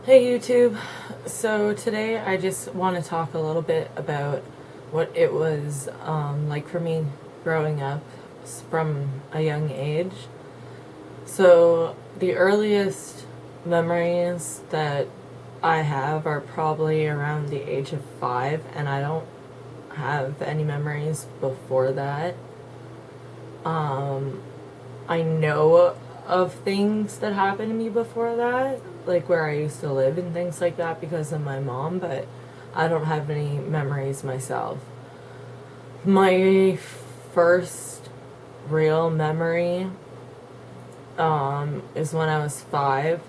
Hey YouTube. So today I just want to talk a little bit about what it was like for me growing up from a young age. So the earliest memories that I have are probably around the age of 5, and I don't have any memories before that. I know of things that happened to me before that, like where I used to live and things like that because of my mom, but I don't have any memories myself. My first real memory is when I was 5,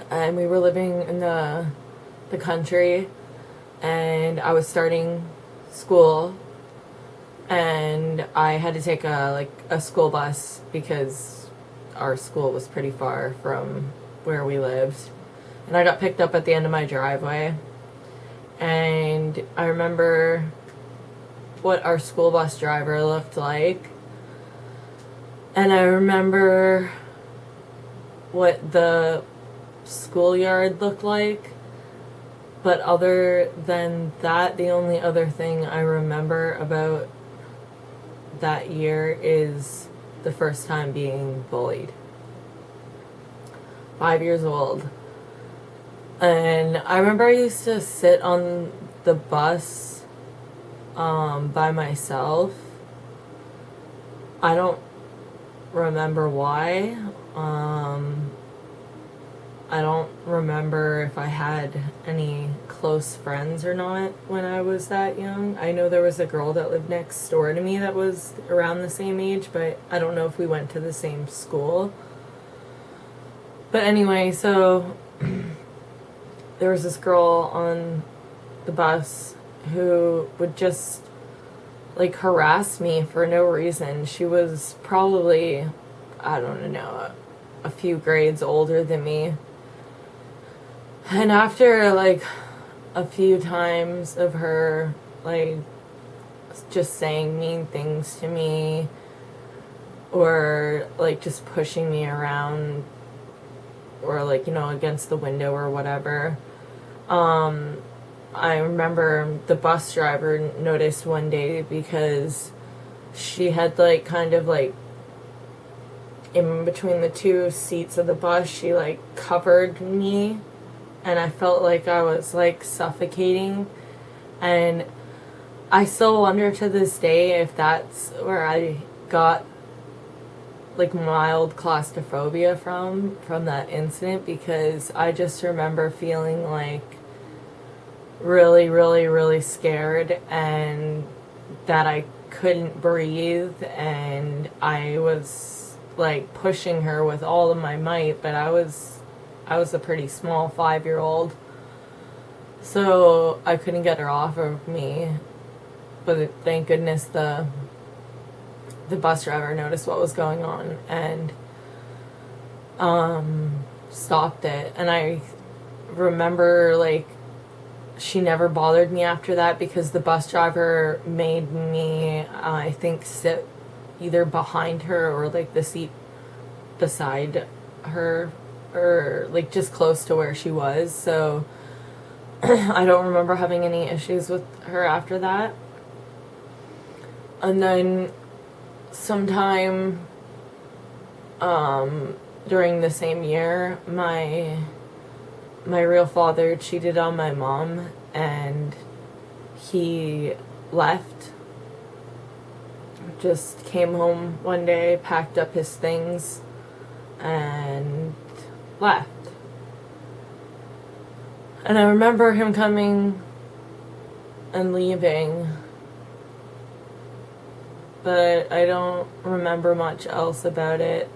and we were living in the country, and I was starting school, and I had to take a school bus because our school was pretty far from where we lived. And I got picked up at the end of my driveway. And I remember what our school bus driver looked like. And I remember what the schoolyard looked like. But other than that, the only other thing I remember about that year is the first time being bullied. 5 years old. And I remember I used to sit on the bus by myself. I don't remember why. I don't remember if I had any close friends or not when I was that young. I know there was a girl that lived next door to me that was around the same age, but I don't know if we went to the same school. But anyway, so there was this girl on the bus who would just like harass me for no reason. She was probably, I don't know, a few grades older than me. And after like a few times of her like just saying mean things to me or like just pushing me around or like, you know, against the window or whatever, I remember the bus driver noticed one day because she had like kind of like in between the two seats of the bus, she like covered me, and I felt like I was like suffocating. And I still wonder to this day if that's where I got like mild claustrophobia from that incident, because I just remember feeling like really, really, really scared, and that I couldn't breathe, and I was like pushing her with all of my might, but I was a pretty small 5-year-old, so I couldn't get her off of me. But thank goodness the bus driver noticed what was going on and stopped it. And I remember like she never bothered me after that because the bus driver made me, I think, sit either behind her or like the seat beside her, or like just close to where she was. So I don't remember having any issues with her after that. And then sometime during the same year, my real father cheated on my mom, and he left. Just came home one day, packed up his things, and left. And I remember him coming and leaving, but I don't remember much else about it.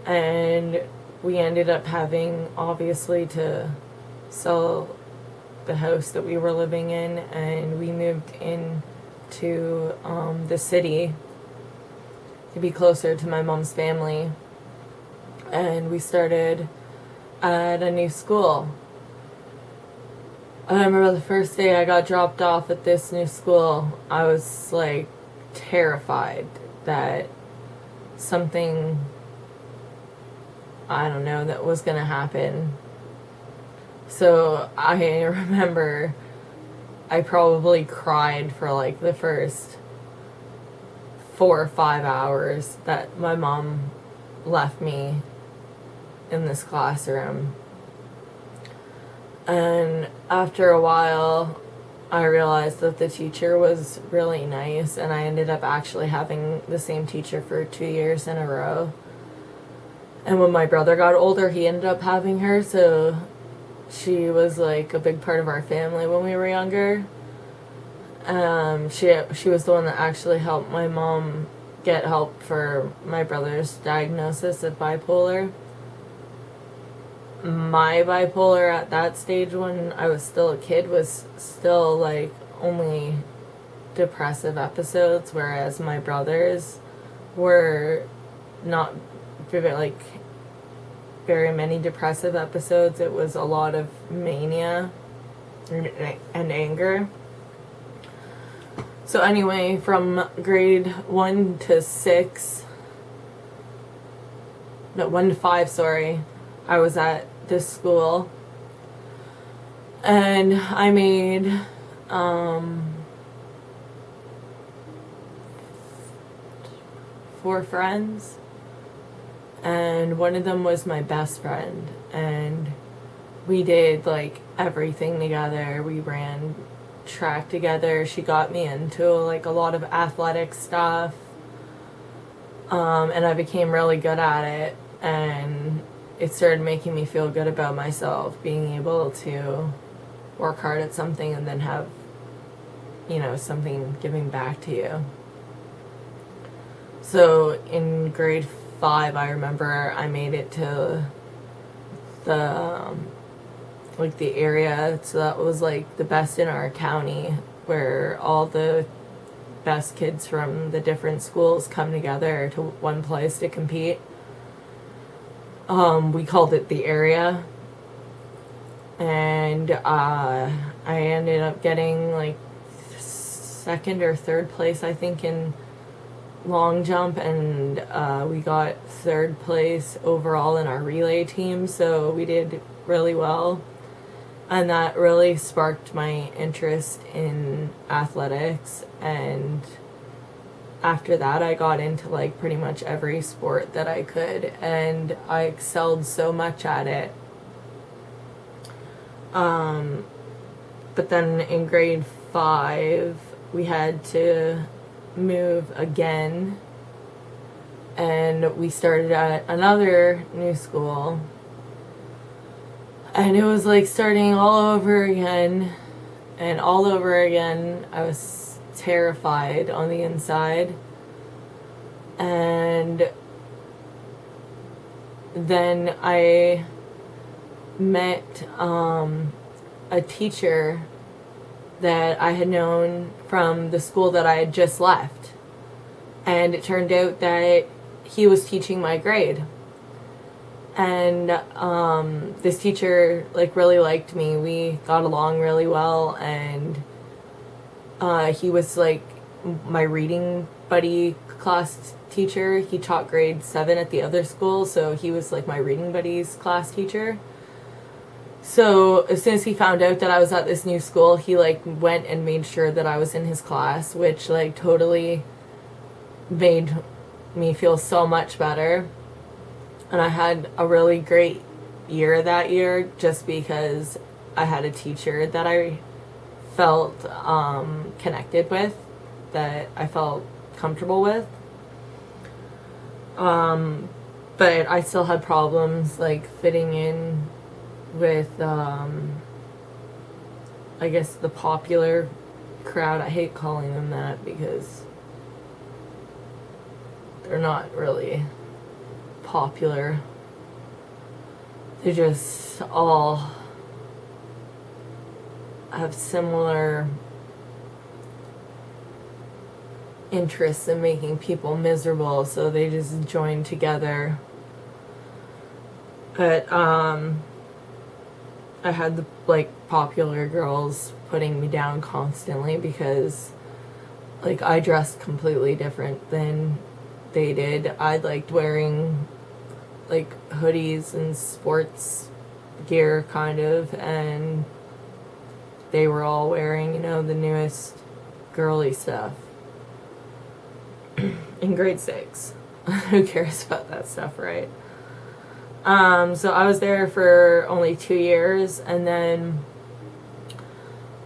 And we ended up having, obviously, to sell the house that we were living in, and we moved in to the city to be closer to my mom's family. And we started at a new school. I remember the first day I got dropped off at this new school, I was like terrified that something, I don't know, that was gonna happen. So I remember I probably cried for like the first 4 or 5 hours that my mom left me in this classroom. And after a while, I realized that the teacher was really nice, and I ended up actually having the same teacher for 2 years in a row. And when my brother got older, he ended up having her, so she was like a big part of our family when we were younger. She was the one that actually helped my mom get help for my brother's diagnosis of bipolar. My bipolar at that stage when I was still a kid was still like only depressive episodes, whereas my brother's were not like very many depressive episodes. It was a lot of mania and anger. So anyway, from grade 1 to 6, no, 1 to 5, sorry, I was at this school, and I made 4 friends, and one of them was my best friend, and we did like everything together. We ran track together. She got me into like a lot of athletic stuff, and I became really good at it, and it started making me feel good about myself, being able to work hard at something and then have, something giving back to you. So in grade 5, I remember I made it to the the area, so that was like the best in our county, where all the best kids from the different schools come together to one place to compete. We called it the area, and I ended up getting like 2nd or 3rd place, I think, in long jump, and we got 3rd place overall in our relay team, so we did really well, and that really sparked my interest in athletics. And after that, I got into like pretty much every sport that I could, and I excelled so much at it. But then in grade 5, we had to move again, and we started at another new school, and it was like starting all over again and all over again. I was terrified on the inside. And then I met a teacher that I had known from the school that I had just left, and it turned out that he was teaching my grade. And this teacher like really liked me. We got along really well, and he was like my reading buddy class teacher. He taught grade 7 at the other school, so he was like my reading buddy's class teacher. So as soon as he found out that I was at this new school, he like went and made sure that I was in his class, which like totally made me feel so much better. And I had a really great year that year, just because I had a teacher that I felt connected with, that I felt comfortable with. But I still had problems like fitting in with I guess the popular crowd. I hate calling them that because they're not really popular. They just all have similar interests in making people miserable, so they just join together. But I had the like popular girls putting me down constantly because like I dressed completely different than they did. I liked wearing like hoodies and sports gear, kind of, and they were all wearing, the newest girly stuff. In grade 6. Who cares about that stuff, right? So I was there for only 2 years, and then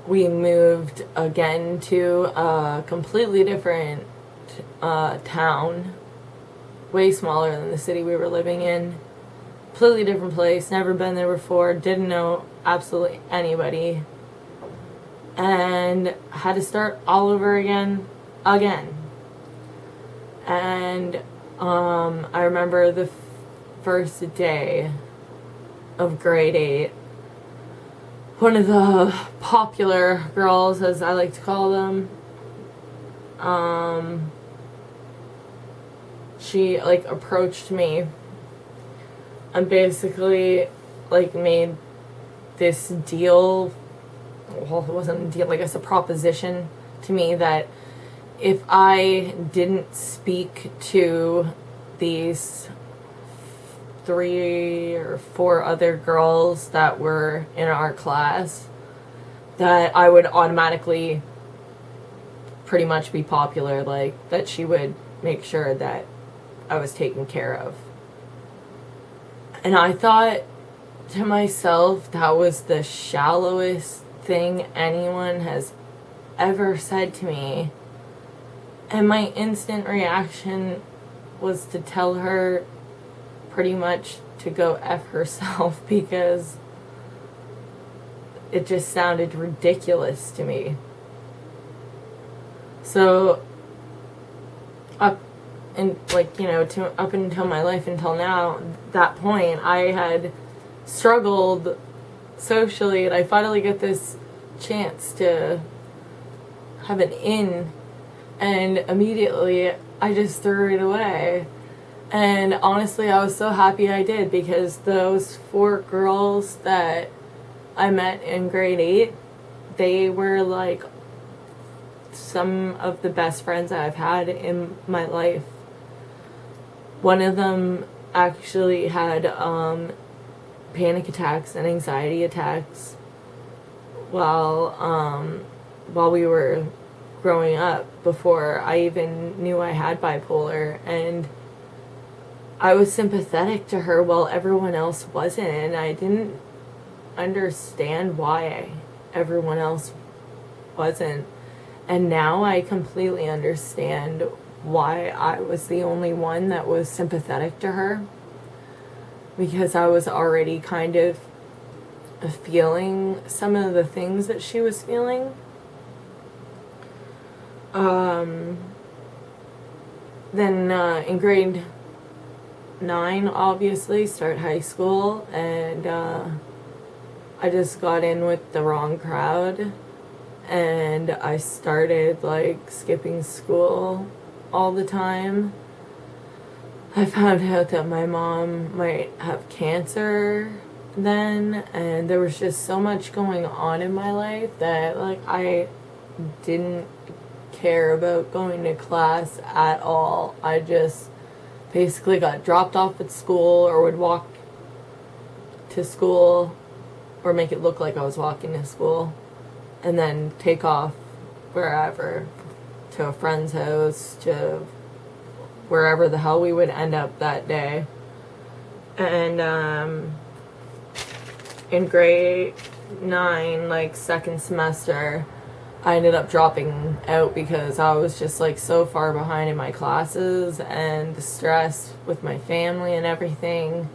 we moved again to a completely different town, way smaller than the city we were living in. Completely different place, never been there before, didn't know absolutely anybody, and had to start all over again. And I remember the first day of grade 8, one of the popular girls, as I like to call them, she like approached me and basically like made this deal. Well, it wasn't a deal, I guess a proposition to me that if I didn't speak to these 3 or 4 other girls that were in our class, that I would automatically pretty much be popular, like that she would make sure that I was taken care of. And I thought to myself, that was the shallowest thing anyone has ever said to me. And my instant reaction was to tell her pretty much to go F herself, because it just sounded ridiculous to me. So up until my life until now, that point, I had struggled socially, and I finally get this chance to have an in, and immediately I just threw it away. And honestly, I was so happy I did, because those 4 girls that I met in grade 8, they were like some of the best friends I've had in my life. One of them actually had panic attacks and anxiety attacks while we were growing up, before I even knew I had bipolar, and I was sympathetic to her while everyone else wasn't, and I didn't understand why everyone else wasn't. And now I completely understand why I was the only one that was sympathetic to her, because I was already kind of feeling some of the things that she was feeling. Then in grade 9, obviously, start high school, and I just got in with the wrong crowd, and I started like skipping school all the time. I found out that my mom might have cancer then, and there was just so much going on in my life that like I didn't care about going to class at all. I just basically got dropped off at school, or would walk to school, or make it look like I was walking to school, and then take off wherever, to a friend's house, to wherever the hell we would end up that day. And in grade 9, like second semester, I ended up dropping out because I was just like so far behind in my classes, and the stress with my family and everything.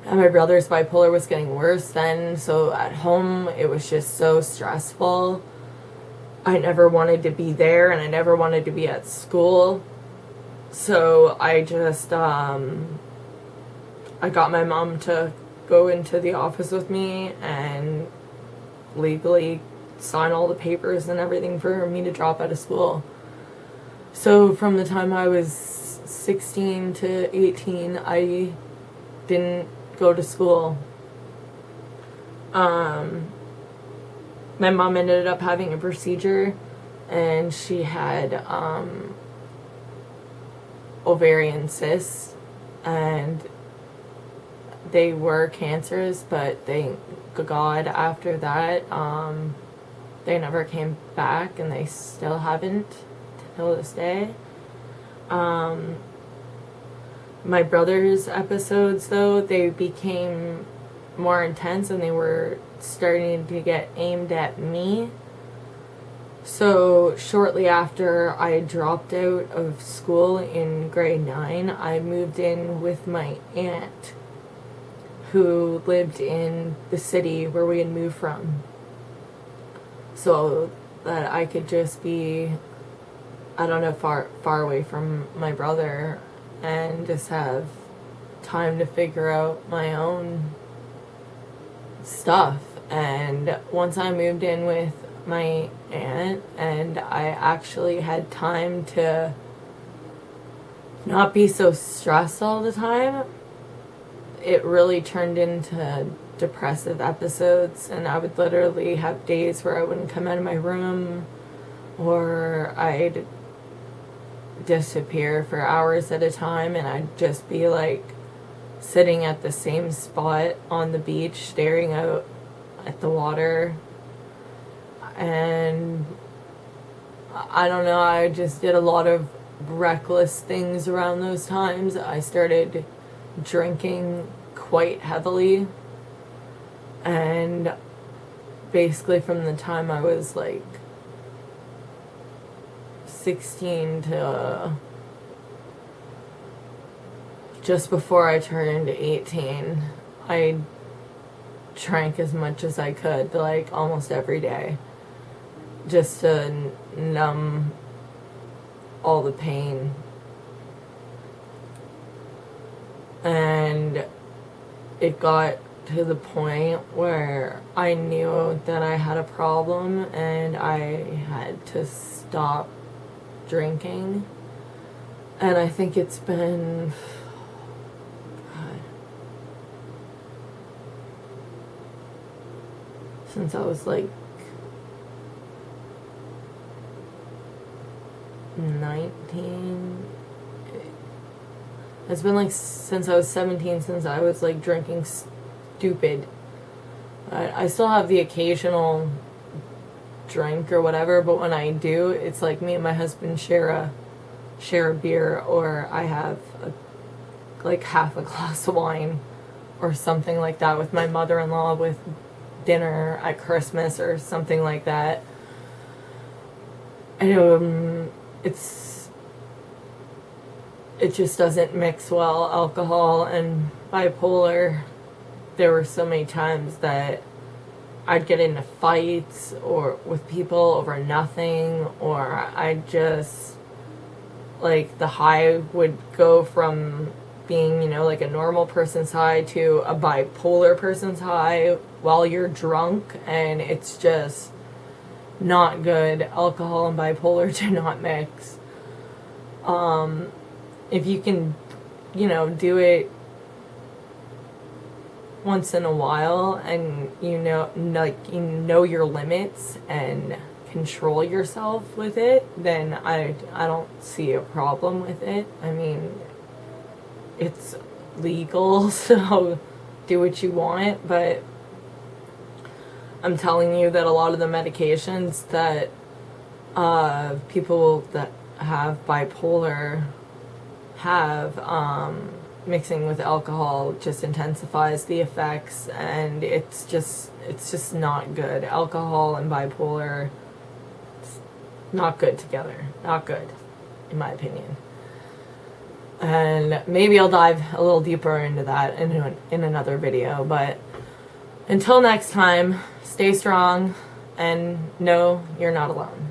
And my brother's bipolar was getting worse then, so at home it was just so stressful. I never wanted to be there, and I never wanted to be at school. So I just, I got my mom to go into the office with me and legally sign all the papers and everything for me to drop out of school. So from the time I was 16 to 18, I didn't go to school. My mom ended up having a procedure, and she had ovarian cysts, and they were cancerous, but thank God after that, they never came back, and they still haven't till this day. My brother's episodes, though, they became more intense, and they were starting to get aimed at me. So shortly after I dropped out of school in grade 9, I moved in with my aunt, who lived in the city where we had moved from, so that I could just be, I don't know, far away from my brother, and just have time to figure out my own stuff. And once I moved in with my aunt, and I actually had time to not be so stressed all the time, it really turned into depressive episodes, and I would literally have days where I wouldn't come out of my room, or I'd disappear for hours at a time, and I'd just be like sitting at the same spot on the beach staring out at the water. And I don't know, I just did a lot of reckless things around those times. I started drinking quite heavily, and basically from the time I was like 16 to just before I turned 18, I drank as much as I could, like almost every day, just to numb all the pain. And it got to the point where I knew that I had a problem, and I had to stop drinking. And I think it's been, God, since I was like 19. It's been like since I was 17, since I was like drinking stupid. I still have the occasional drink or whatever, but when I do, it's like me and my husband share a beer, or I have like half a glass of wine or something like that with my mother-in-law with dinner at Christmas or something like that. And it just doesn't mix well, alcohol and bipolar. There were so many times that I'd get into fights or with people over nothing, or I just, like, the high would go from being, you know, like a normal person's high to a bipolar person's high while you're drunk, and it's just not good. Alcohol and bipolar do not mix. If you can, you know, do it once in a while, and you know your limits and control yourself with it, then I don't see a problem with it. I mean, it's legal, so do what you want, but I'm telling you that a lot of the medications that people that have bipolar have, mixing with alcohol just intensifies the effects, and it's just not good. Alcohol and bipolar, not good together. Not good, in my opinion. And maybe I'll dive a little deeper into that in another video, but until next time, stay strong and know you're not alone.